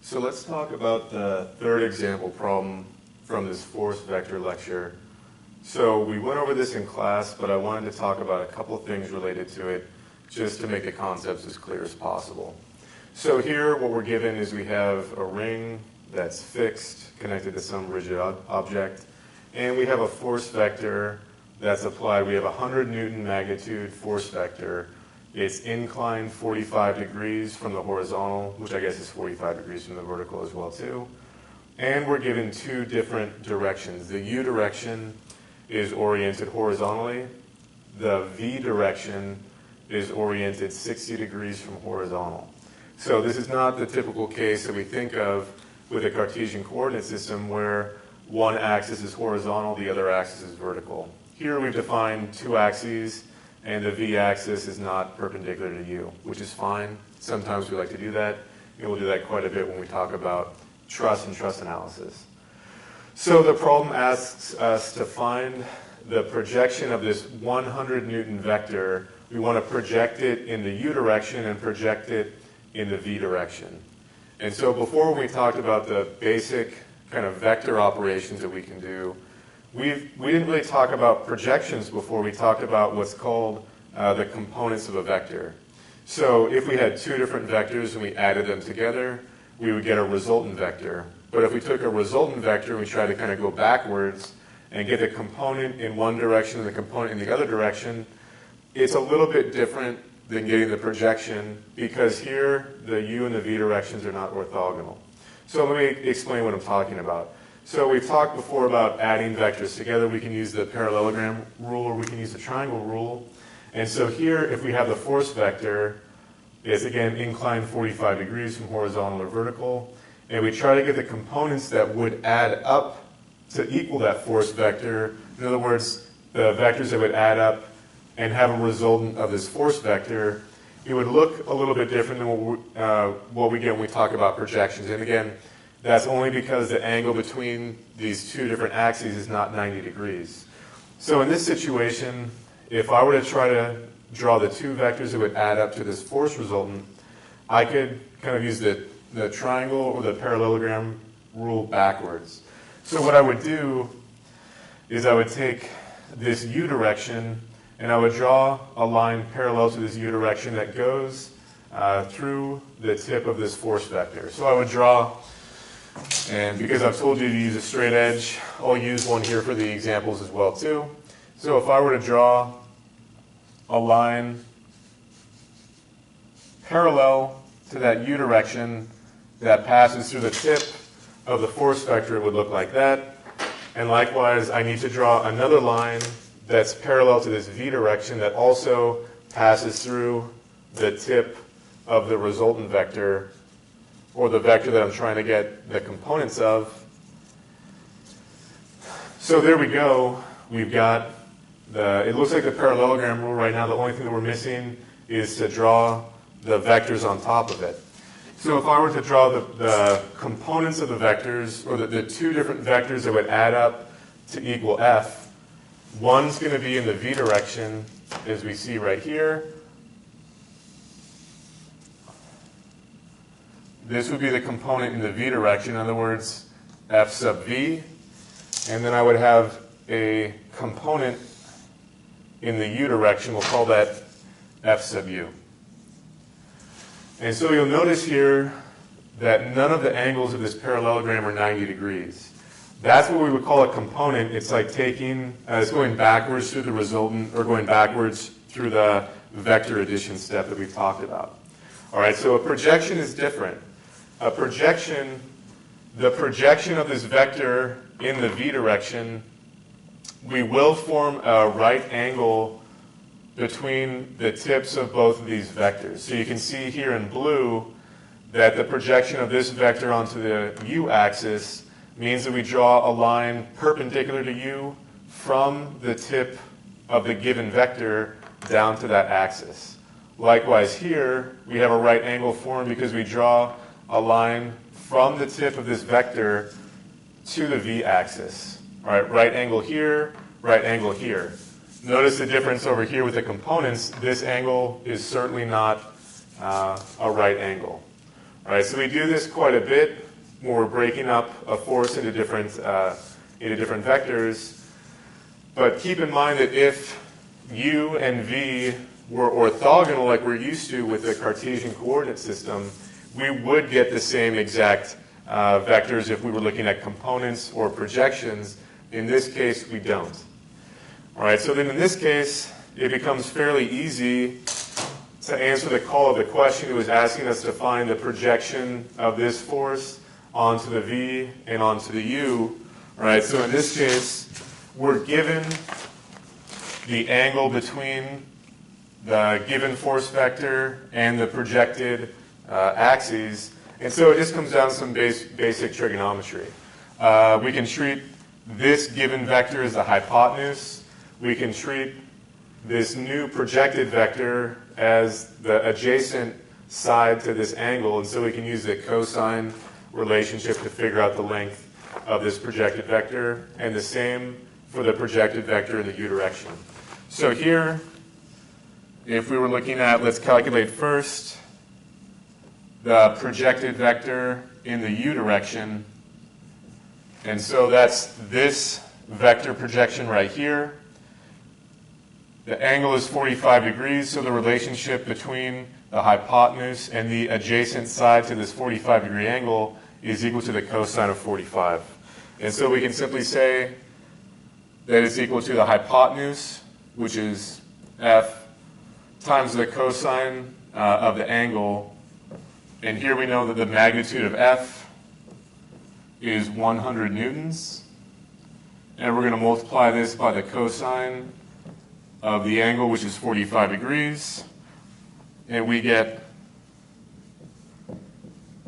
So let's talk about the third example problem from this force vector lecture. So we went over this in class, but I wanted to talk about a couple things related to it just to make the concepts as clear as possible. So here what we're given is we have a ring that's fixed, connected to some rigid object, and we have a force vector that's applied. We have a 100 Newton magnitude force vector. It's inclined 45 degrees from the horizontal, which I guess is 45 degrees from the vertical as well too. And we're given two different directions. The U direction is oriented horizontally. The V direction is oriented 60 degrees from horizontal. So this is not the typical case that we think of with a Cartesian coordinate system where one axis is horizontal, the other axis is vertical. Here we've defined two axes, and the v-axis is not perpendicular to u, which is fine. Sometimes we like to do that, and we'll do that quite a bit when we talk about truss and truss analysis. So the problem asks us to find the projection of this 100 Newton vector. We want to project it in the u direction and project it in the v direction. And so before, when we talked about the basic kind of vector operations that we can do, we didn't really talk about projections before. We talked about what's called the components of a vector. So if we had two different vectors and we added them together, we would get a resultant vector. But if we took a resultant vector and we tried to kind of go backwards and get the component in one direction and the component in the other direction, it's a little bit different than getting the projection because here the u and the v directions are not orthogonal. So let me explain what I'm talking about. So we've talked before about adding vectors together. We can use the parallelogram rule or we can use the triangle rule. And so here, if we have the force vector, it's again inclined 45 degrees from horizontal or vertical, and we try to get the components that would add up to equal that force vector. In other words, the vectors that would add up and have a resultant of this force vector, it would look a little bit different than what we get when we talk about projections. And again, that's only because the angle between these two different axes is not 90 degrees. So in this situation, if I were to try to draw the two vectors that would add up to this force resultant, I could kind of use the triangle or the parallelogram rule backwards. So what I would do is I would take this u direction and I would draw a line parallel to this u direction that goes through the tip of this force vector. So I would draw, and because I've told you to use a straight edge, I'll use one here for the examples as well too. So if I were to draw a line parallel to that u direction that passes through the tip of the force vector, it would look like that. And likewise, I need to draw another line that's parallel to this v direction that also passes through the tip of the resultant vector, or the vector that I'm trying to get the components of. So there we go. We've got it looks like the parallelogram rule right now. The only thing that we're missing is to draw the vectors on top of it. So if I were to draw the components of the vectors, or the two different vectors that would add up to equal f, one's going to be in the v direction, as we see right here. This would be the component in the v direction, in other words, f sub v. And then I would have a component in the u direction. We'll call that f sub u. And so you'll notice here that none of the angles of this parallelogram are 90 degrees. That's what we would call a component. It's like taking, it's going backwards through the resultant, or going backwards through the vector addition step that we've talked about. All right, so a projection is different. A projection, the projection of this vector in the v direction, we will form a right angle between the tips of both of these vectors. So you can see here in blue that the projection of this vector onto the u-axis means that we draw a line perpendicular to u from the tip of the given vector down to that axis. Likewise here, we have a right angle formed because we draw a line from the tip of this vector to the v-axis. All right, right angle here, right angle here. Notice the difference over here with the components. This angle is certainly not a right angle. All right, so we do this quite a bit when we're breaking up a force into different vectors. But keep in mind that if u and v were orthogonal like we're used to with the Cartesian coordinate system, we would get the same exact vectors if we were looking at components or projections. In this case, we don't. All right, so then in this case, it becomes fairly easy to answer the call of the question. It was asking us to find the projection of this force onto the v and onto the u. All right, so in this case, we're given the angle between the given force vector and the projected axes. And so it just comes down to some basic trigonometry. We can treat this given vector as the hypotenuse. We can treat this new projected vector as the adjacent side to this angle. And so we can use the cosine relationship to figure out the length of this projected vector. And the same for the projected vector in the u direction. So here, if we were looking at, let's calculate first the projected vector in the u direction. And so that's this vector projection right here. The angle is 45 degrees, so the relationship between the hypotenuse and the adjacent side to this 45-degree angle is equal to the cosine of 45. And so we can simply say that it's equal to the hypotenuse, which is f, times the cosine of the angle. And here we know that the magnitude of f is 100 newtons. And we're going to multiply this by the cosine of the angle, which is 45 degrees. And we get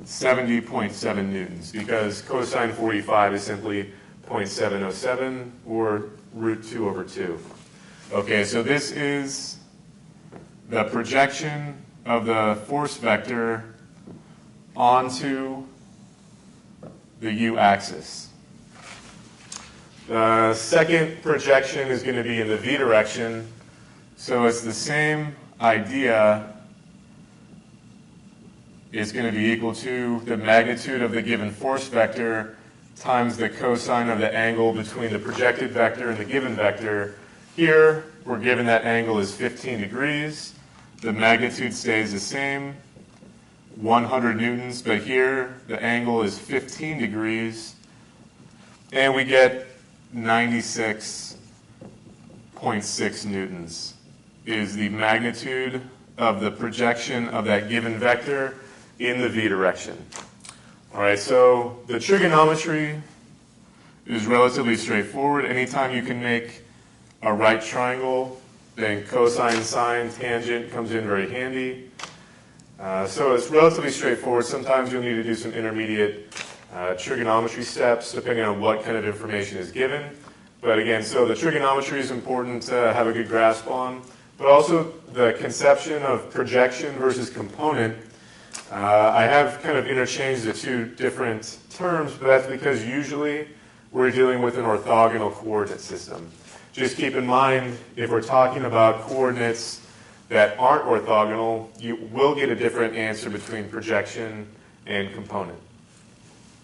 70.7 newtons, because cosine 45 is simply 0.707, or root 2 over 2. Okay, so this is the projection of the force vector onto the u-axis. The second projection is going to be in the v direction. So it's the same idea. It's going to be equal to the magnitude of the given force vector times the cosine of the angle between the projected vector and the given vector. Here, we're given that angle is 15 degrees. The magnitude stays the same, 100 newtons, but here the angle is 15 degrees, and we get 96.6 newtons is the magnitude of the projection of that given vector in the v direction. All right, so the trigonometry is relatively straightforward. Anytime you can make a right triangle, then cosine, sine, tangent comes in very handy. So it's relatively straightforward. Sometimes you'll need to do some intermediate trigonometry steps depending on what kind of information is given. But again, so the trigonometry is important to have a good grasp on, but also the conception of projection versus component. I have kind of interchanged the two different terms, but that's because usually we're dealing with an orthogonal coordinate system. Just keep in mind, if we're talking about coordinates that aren't orthogonal, you will get a different answer between projection and component.